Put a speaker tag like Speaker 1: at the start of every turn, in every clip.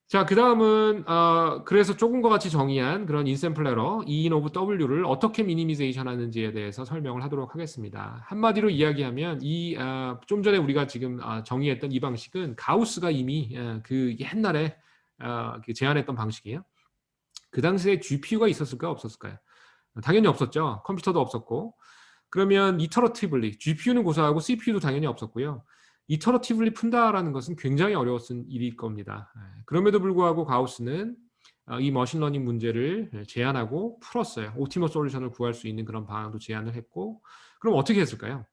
Speaker 1: 자, 그 다음은 그래서 조금과 같이 정의한 그런 인샘플 에러 E in of W를 어떻게 미니미제이션 하는지에 대해서 설명을 하도록 하겠습니다. 한마디로 이야기하면 좀 전에 우리가 지금 정의했던 이 방식은 가우스가 이미 그 옛날에 그 제안했던 방식이에요. 그 당시에 GPU가 있었을까요? 없었을까요? 당연히 없었죠. 컴퓨터도 없었고. 그러면 이터러티블리 GPU는 고사하고 CPU도 당연히 없었고요. 이터러티블리 푼다라는 것은 굉장히 어려웠던 일일 겁니다. 그럼에도 불구하고 가우스는 이 머신러닝 문제를 제안하고 풀었어요. 옵티머 솔루션을 구할 수 있는 그런 방안도 제안을 했고, 그럼 어떻게 했을까요?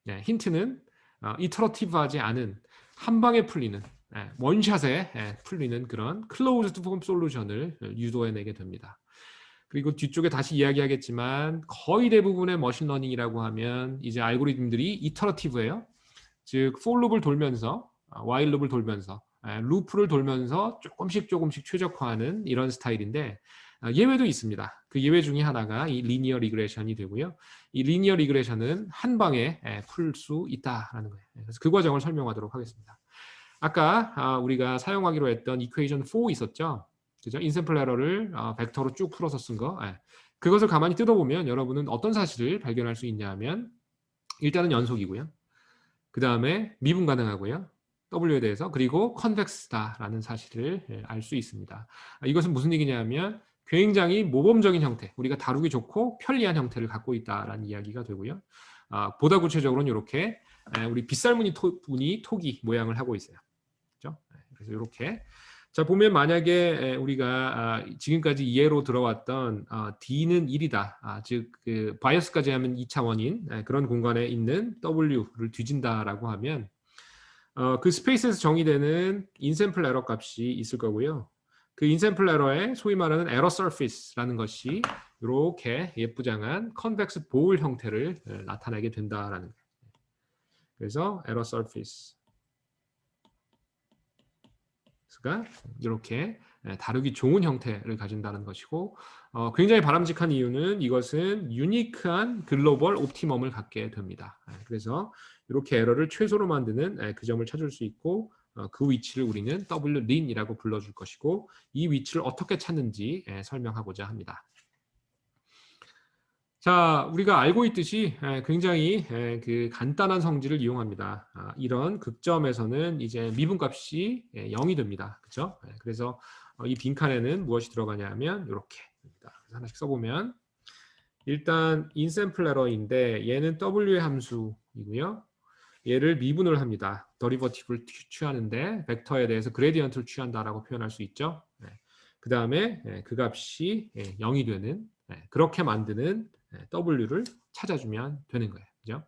Speaker 1: 네, 힌트는 이터러티브하지 않은 한 방에 풀리는 원샷에 풀리는 그런 클로즈드 폼 솔루션을 유도해내게 됩니다. 그리고 뒤쪽에 다시 이야기하겠지만 거의 대부분의 머신러닝이라고 하면 이제 알고리즘들이 이터러티브예요. 즉 for 룹을 돌면서 while 룹을 돌면서 루프를 돌면서 조금씩 최적화하는 이런 스타일인데 예외도 있습니다. 그 예외 중에 하나가 이 리니어 리그레션이 되고요. 이 리니어 리그레션은 한 방에 풀 수 있다라는 거예요. 그래서 그 과정을 설명하도록 하겠습니다. 아까 우리가 사용하기로 했던 이퀘이션 4 있었죠. 그죠? 인샘플 에러를 벡터로 쭉 풀어서 쓴 거. 그것을 가만히 뜯어보면 여러분은 어떤 사실을 발견할 수 있냐 하면 일단은 연속이고요. 그 다음에 미분 가능하고요. W에 대해서 그리고 컨벡스다라는 사실을 알 수 있습니다. 이것은 무슨 얘기냐면 굉장히 모범적인 형태, 우리가 다루기 좋고 편리한 형태를 갖고 있다라는 이야기가 되고요. 보다 구체적으로는 이렇게 우리 빗살무늬 토기 모양을 하고 있어요. 그렇죠? 그래서 이렇게 자 보면 만약에 우리가 지금까지 이해로 들어왔던 D는 1이다. 즉 그 바이어스까지 하면 2차 원인 그런 공간에 있는 W를 뒤진다라고 하면 그 스페이스에서 정의되는 인샘플 에러 값이 있을 거고요. 그 인샘플 에러의 소위 말하는 에러 서피스라는 것이 이렇게 예쁘장한 컨벡스 볼 형태를 나타내게 된다라는 거예요. 그래서 에러 서피스 가 이렇게 다루기 좋은 형태를 가진다는 것이고 굉장히 바람직한 이유는 이것은 유니크한 글로벌 옵티멈을 갖게 됩니다. 그래서 이렇게 에러를 최소로 만드는 그 점을 찾을 수 있고 그 위치를 우리는 W린이라고 불러줄 것이고 이 위치를 어떻게 찾는지 설명하고자 합니다. 자, 우리가 알고 있듯이 굉장히 그 간단한 성질을 이용합니다. 이런 극점에서는 이제 미분값이 0이 됩니다. 그렇죠? 그래서 이 빈칸에는 무엇이 들어가냐면 이렇게 됩니다. 하나씩 써보면 일단 인샘플 에러인데 얘는 W의 함수이고요. 얘를 미분을 합니다. 더리버티브를 취하는데 벡터에 대해서 그레디언트를 취한다라고 표현할 수 있죠. 그 다음에 그 값이 0이 되는 그렇게 만드는 W를 찾아주면 되는 거예요. 그죠?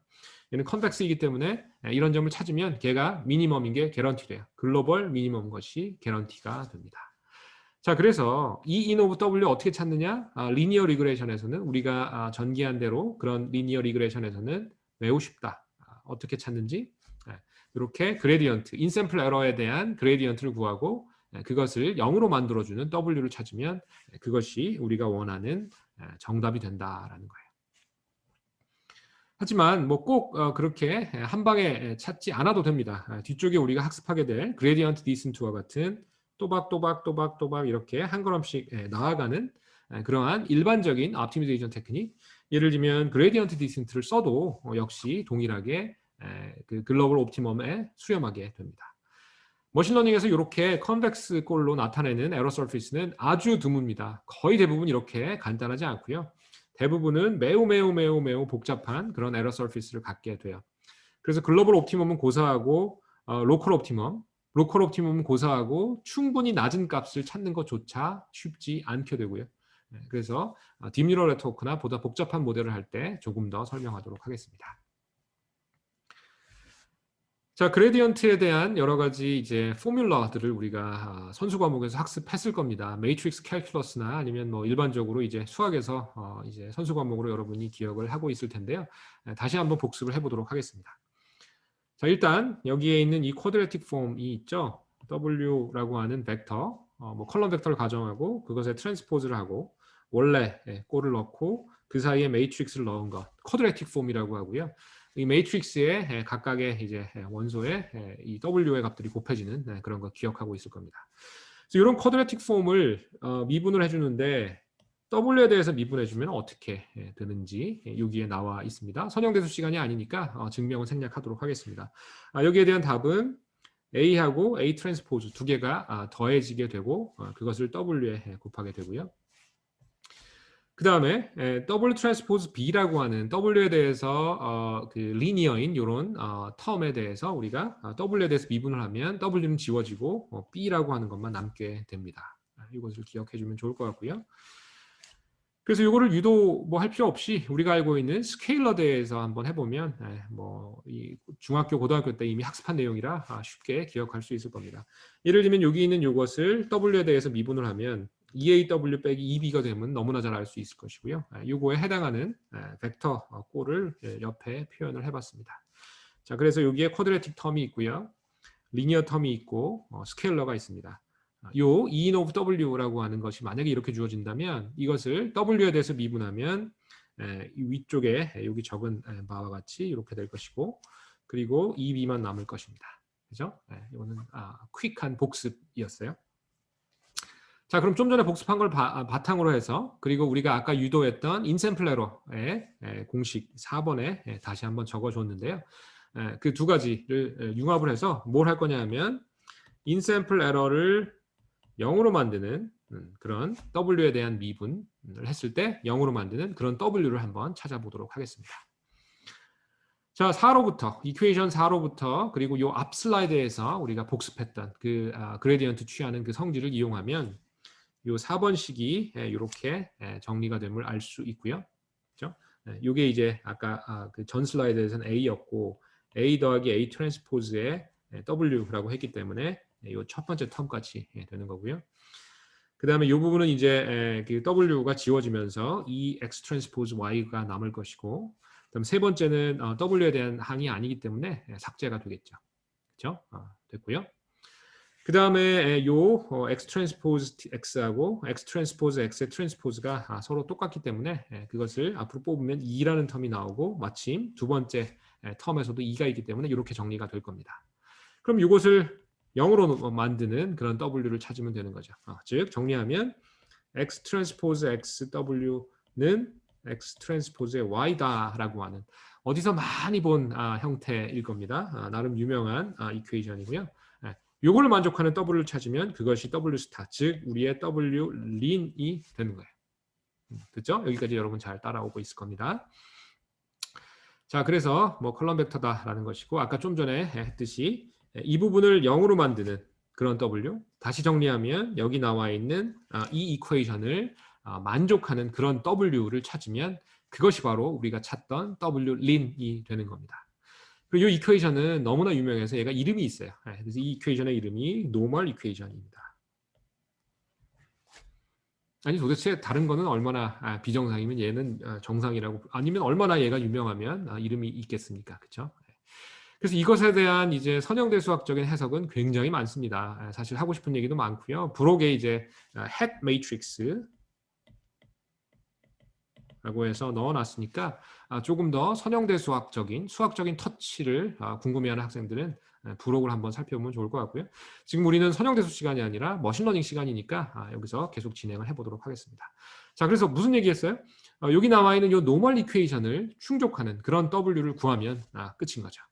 Speaker 1: 얘는 컨벡스이기 때문에 이런 점을 찾으면 걔가 미니멈인 게 개런티돼요. 글로벌 미니멈 것이 개런티가 됩니다. 자, 그래서 이 in of W 어떻게 찾느냐? 리니어 리그레이션에서는 우리가 전기한 대로 그런 리니어 리그레이션에서는 매우 쉽다. 어떻게 찾는지 이렇게 그레디언트, 인샘플 에러에 대한 그레디언트를 구하고 그것을 0으로 만들어주는 W를 찾으면 그것이 우리가 원하는 정답이 된다라는 거예요. 하지만 뭐 꼭 그렇게 한 방에 찾지 않아도 됩니다. 뒤쪽에 우리가 학습하게 될 그레디언트 디센트와 같은 또박 이렇게 한 걸음씩 나아가는 그러한 일반적인 옵티미제이션 테크닉, 예를 들면 그레디언트 디센트를 써도 역시 동일하게 그 글로벌 옵티멈에 수렴하게 됩니다. 머신러닝에서 이렇게 컨벡스 꼴로 나타내는 에러 서피스는 아주 드뭅니다. 거의 대부분 이렇게 간단하지 않고요. 대부분은 매우 복잡한 그런 에러 서피스를 갖게 돼요. 그래서 글로벌 옵티멈은 고사하고 로컬 옵티멈은 고사하고 충분히 낮은 값을 찾는 것조차 쉽지 않게 되고요. 그래서 딥뉴럴 네트워크나 보다 복잡한 모델을 할 때 조금 더 설명하도록 하겠습니다. 자, 그레디언트에 대한 여러 가지 이제 포뮬러들을 우리가 선수 과목에서 학습했을 겁니다. 매트릭스 캘큘러스나 아니면 뭐 일반적으로 이제 수학에서 이제 선수 과목으로 여러분이 기억을 하고 있을 텐데요. 다시 한번 복습을 해보도록 하겠습니다. 자, 일단 여기에 있는 이 쿼드레틱 폼이 있죠. W라고 하는 벡터, 뭐 컬럼 벡터를 가정하고 그것에 트랜스포즈를 하고 원래 꼴을 넣고 그 사이에 매트릭스를 넣은 것, 쿼드레틱 폼이라고 하고요. 이 매트릭스의 각각의 이제 원소의 이 W의 값들이 곱해지는 그런 거 기억하고 있을 겁니다. 그래서 이런 쿼드래틱 폼을 미분을 해주는데 W에 대해서 미분해주면 어떻게 되는지 여기에 나와 있습니다. 선형대수 시간이 아니니까 증명을 생략하도록 하겠습니다. 여기에 대한 답은 A하고 A 트랜스포즈 두 개가 더해지게 되고 그것을 W에 곱하게 되고요. 그 다음에 W 트랜스포즈 B라고 하는 W에 대해서 그 리니어인 이런 텀에 대해서 우리가 W에 대해서 미분을 하면 W는 지워지고 B라고 하는 것만 남게 됩니다. 이것을 기억해 주면 좋을 것 같고요. 그래서 이거를 유도 뭐 할 필요 없이 우리가 알고 있는 스케일러 대에서 한번 해보면 뭐 이 중학교 고등학교 때 이미 학습한 내용이라 쉽게 기억할 수 있을 겁니다. 예를 들면 여기 있는 이것을 W에 대해서 미분을 하면 2AW 빼기 2B가 되면 너무나 잘 알 수 있을 것이고요. 이거에 해당하는 벡터 꼴을 옆에 표현을 해봤습니다. 자, 그래서 여기에 쿼드래틱 텀이 있고요, 리니어 텀이 있고 스케일러가 있습니다. 요 E in of W라고 하는 것이 만약에 이렇게 주어진다면 이것을 W에 대해서 미분하면 이 위쪽에 여기 적은 바와 같이 이렇게 될 것이고 그리고 2B만 남을 것입니다. 그죠? 이거는 퀵한 복습이었어요. 자, 그럼 좀 전에 복습한 걸 바탕으로 해서 그리고 우리가 아까 유도했던 인샘플 에러의 공식 4번에 다시 한번 적어줬는데요. 그 두 가지를 융합을 해서 뭘 할 거냐 하면 인샘플 에러를 0으로 만드는 그런 W에 대한 미분을 했을 때 0으로 만드는 그런 W를 한번 찾아보도록 하겠습니다. 자, 4로부터 이퀘이션 4로부터 그리고 요 앞 슬라이드에서 우리가 복습했던 그 그레디언트 취하는 그 성질을 이용하면 요 4번식이 이렇게 정리가 됨을 알 수 있고요. 그렇죠? 요게 이제 아까 그 전 슬라이드에서는 A였고 A 더하기 A 트랜스포즈의 W라고 했기 때문에 이 첫 번째 텀같이 되는 거고요. 그 다음에 이 부분은 이제 그 W가 지워지면서 이 X 트랜스포즈 Y가 남을 것이고, 그다음 세 번째는 W에 대한 항이 아니기 때문에 삭제가 되겠죠. 그렇죠? 됐고요. 그 다음에 요 X 트랜스포즈 X하고 X 트랜스포즈 X의 트랜스포즈가 서로 똑같기 때문에 그것을 앞으로 뽑으면 2라는 텀이 나오고 마침 두 번째 텀에서도 2가 있기 때문에 이렇게 정리가 될 겁니다. 그럼 이것을 0으로 만드는 그런 W를 찾으면 되는 거죠. 즉 정리하면 X 트랜스포즈 XW는 X 트랜스포즈의 Y다라고 하는 어디서 많이 본 형태일 겁니다. 나름 유명한 이퀘이션이고요. 요거를 만족하는 W를 찾으면 그것이 W 스타, 즉 우리의 W 린이 되는 거예요. 됐죠? 여기까지 여러분 잘 따라오고 있을 겁니다. 자, 그래서 뭐 컬럼 벡터다라는 것이고 아까 좀 전에 했듯이 이 부분을 0으로 만드는 그런 W, 다시 정리하면 여기 나와 있는 이 이퀘이션을 만족하는 그런 W를 찾으면 그것이 바로 우리가 찾던 W 린이 되는 겁니다. 그리고 이 이퀘이션은 너무나 유명해서 얘가 이름이 있어요. 그래서 이 이퀘이션의 이름이 노멀 이퀘이션입니다. 아니 도대체 다른 거는 얼마나 비정상이면 얘는 정상이라고, 아니면 얼마나 얘가 유명하면 이름이 있겠습니까? 그렇죠? 그래서 이것에 대한 이제 선형대 수학적인 해석은 굉장히 많습니다. 사실 하고 싶은 얘기도 많고요. 브록의 이제 핵 매트릭스 라고 해서 넣어놨으니까 조금 더 선형대 수학적인 터치를 궁금해하는 학생들은 브록을 한번 살펴보면 좋을 것 같고요. 지금 우리는 선형대수 시간이 아니라 머신러닝 시간이니까 여기서 계속 진행을 해보도록 하겠습니다. 자, 그래서 무슨 얘기했어요? 여기 나와 있는 이 노멀 이퀘이션을 충족하는 그런 W를 구하면 끝인 거죠.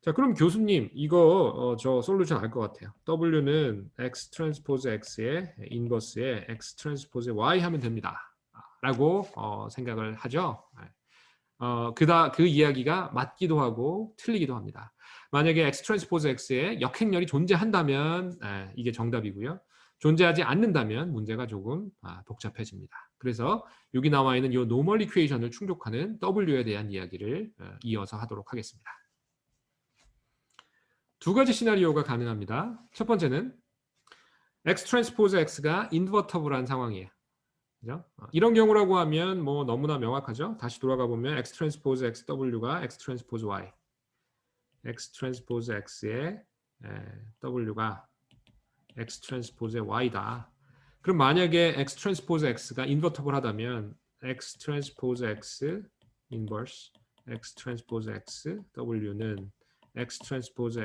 Speaker 1: 자, 그럼 교수님 이거 저 솔루션 알 것 같아요. W는 X 트랜스포즈 X의 인버스에 X 트랜스포즈 Y 하면 됩니다. 라고 생각을 하죠. 그 이야기가 맞기도 하고 틀리기도 합니다. 만약에 X 트랜스포즈 X에 역행렬이 존재한다면 이게 정답이고요. 존재하지 않는다면 문제가 조금 복잡해집니다. 그래서 여기 나와 있는 이 노멀 이퀘이션을 충족하는 W에 대한 이야기를 이어서 하도록 하겠습니다. 두 가지 시나리오가 가능합니다. 첫 번째는 X 트랜스포즈 X가 인버터블한 상황이에요. 그죠? 이런 경우라고 하면 뭐 너무나 명확하죠. 다시 돌아가 보면 X 트랜스포즈 XW가 X 트랜스포즈 Y, X 트랜스포즈 X의 W가 X 트랜스포즈 Y다. 그럼 만약에 X 트랜스포즈 X가 인버터블 하다면 X 트랜스포즈 X 인버스 x 트랜스포즈 x, w는 x 트랜스포즈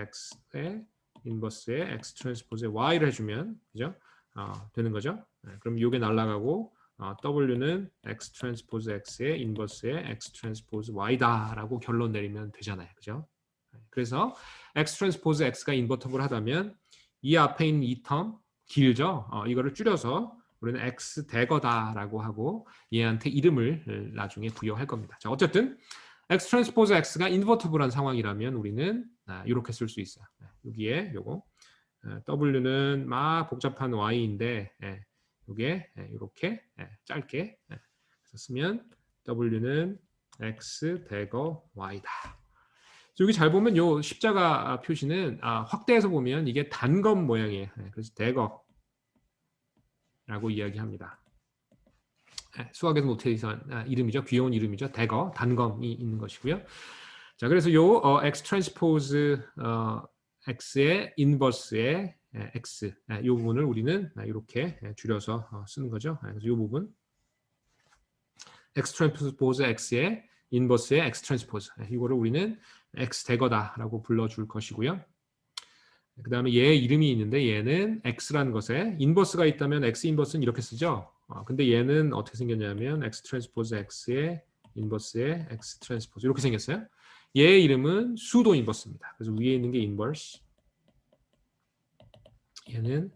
Speaker 1: x의 인버스에 x 트랜스포즈 y를 해주면 그죠? 되는 거죠. 그럼 이게 날아가고 w는 x 트랜스포즈 x의 인버스에 x 트랜스포즈 y다라고 결론 내리면 되잖아요. 그죠? 그래서 x 트랜스포즈 x가 인버터블 하다면 이 앞에 있는 이 텀 길죠? 이거를 줄여서 우리는 x 대거다라고 하고 얘한테 이름을 나중에 부여할 겁니다. 자, 어쨌든 x 트랜스포즈 x가 인버터블한 상황이라면 우리는 이렇게 쓸 수 있어요. 여기에 요거 w는 막 복잡한 y인데 이게 이렇게 짧게 쓰면 w는 x 대거 y다. 여기 잘 보면 요 십자가 표시는 확대해서 보면 이게 단검 모양이에요. 그래서 대거라고 이야기합니다. 수학에서 노테이션 이름이죠. 귀여운 이름이죠. 대거, 단검이 있는 것이고요. 자, 그래서 요 x 트랜스포즈 x의 인버스의 x 이 부분을 우리는 이렇게 줄여서 쓰는 거죠. 그래서 이 부분 x 트랜스포즈 x의 인버스의 x 트랜스포즈 이거를 우리는 x 대거다라고 불러줄 것이고요. 그 다음에 얘의 이름이 있는데 얘는 x라는 것에 인버스가 있다면 x 인버스는 이렇게 쓰죠. 근데 얘는 어떻게 생겼냐면 x 트랜스포즈 x의 인버스의 x 트랜스포즈 이렇게 생겼어요. 얘의 이름은 수도 인버스입니다. 그래서 위에 있는 게 인버스, 얘는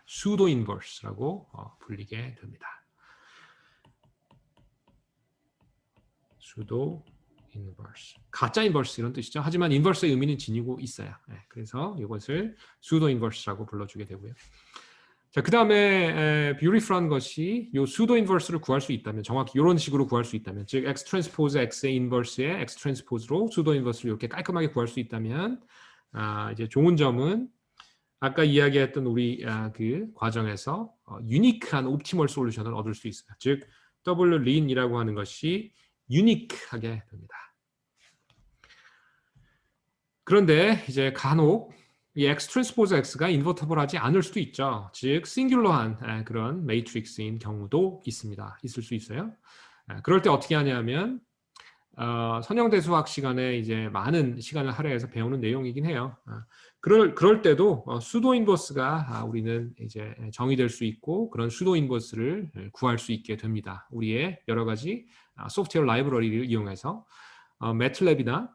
Speaker 1: 수도 인버스라고 불리게 됩니다. 수도 인버스, 가짜 인버스 이런 뜻이죠. 하지만 인버스의 의미는 지니고 있어요. 그래서 이것을 수도 인버스라고 불러주게 되고요. 자, 그 다음에 beautiful한 것이 이 수도 인버스를 구할 수 있다면, 정확히 이런 식으로 구할 수 있다면, 즉 x 트랜스포즈 x의 인버스에 x 트랜스포즈로 수도 인버스를 이렇게 깔끔하게 구할 수 있다면, 이제 좋은 점은 아까 이야기했던 우리 그 과정에서 유니크한 옵티멀 솔루션을 얻을 수 있어요. 즉 wlin이라고 하는 것이 유니크하게 됩니다. 그런데 이제 간혹 이 x 트랜스포즈 x가 인버터블하지 않을 수도 있죠. 즉 싱귤러한 그런 매트릭스인 경우도 있을 수 있어요. 그럴 때 어떻게 하냐면 선형대 수학 시간에 이제 많은 시간을 할애해서 배우는 내용이긴 해요. 그럴 때도 수도 인버스가 우리는 이제 정의될 수 있고 그런 수도 인버스를 구할 수 있게 됩니다. 우리의 여러 가지 소프트웨어 라이브러리를 이용해서 매틀랩이나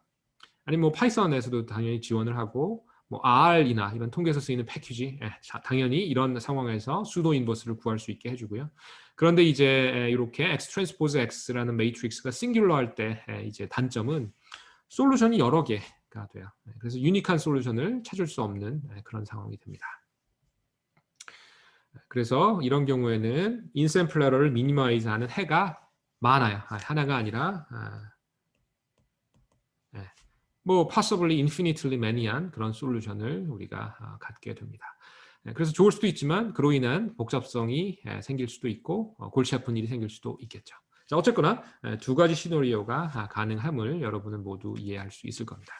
Speaker 1: 아니면 뭐 파이썬에서도 당연히 지원을 하고 뭐 R이나 이런 통계에서 쓰이는 패키지 당연히 이런 상황에서 수도 인버스를 구할 수 있게 해주고요. 그런데 이제 이렇게 x 트랜스포즈 x라는 매트릭스가 싱귤러할 때 이제 단점은 솔루션이 여러 개가 돼요. 그래서 유니크한 솔루션을 찾을 수 없는 그런 상황이 됩니다. 그래서 이런 경우에는 인샘플 에러를 미니마이즈하는 해가 많아요. 하나가 아니라 뭐 possibly infinitely many한 그런 솔루션을 우리가 갖게 됩니다. 그래서 좋을 수도 있지만 그로 인한 복잡성이 생길 수도 있고 골치 아픈 일이 생길 수도 있겠죠. 자, 어쨌거나 두 가지 시나리오가 가능함을 여러분은 모두 이해할 수 있을 겁니다.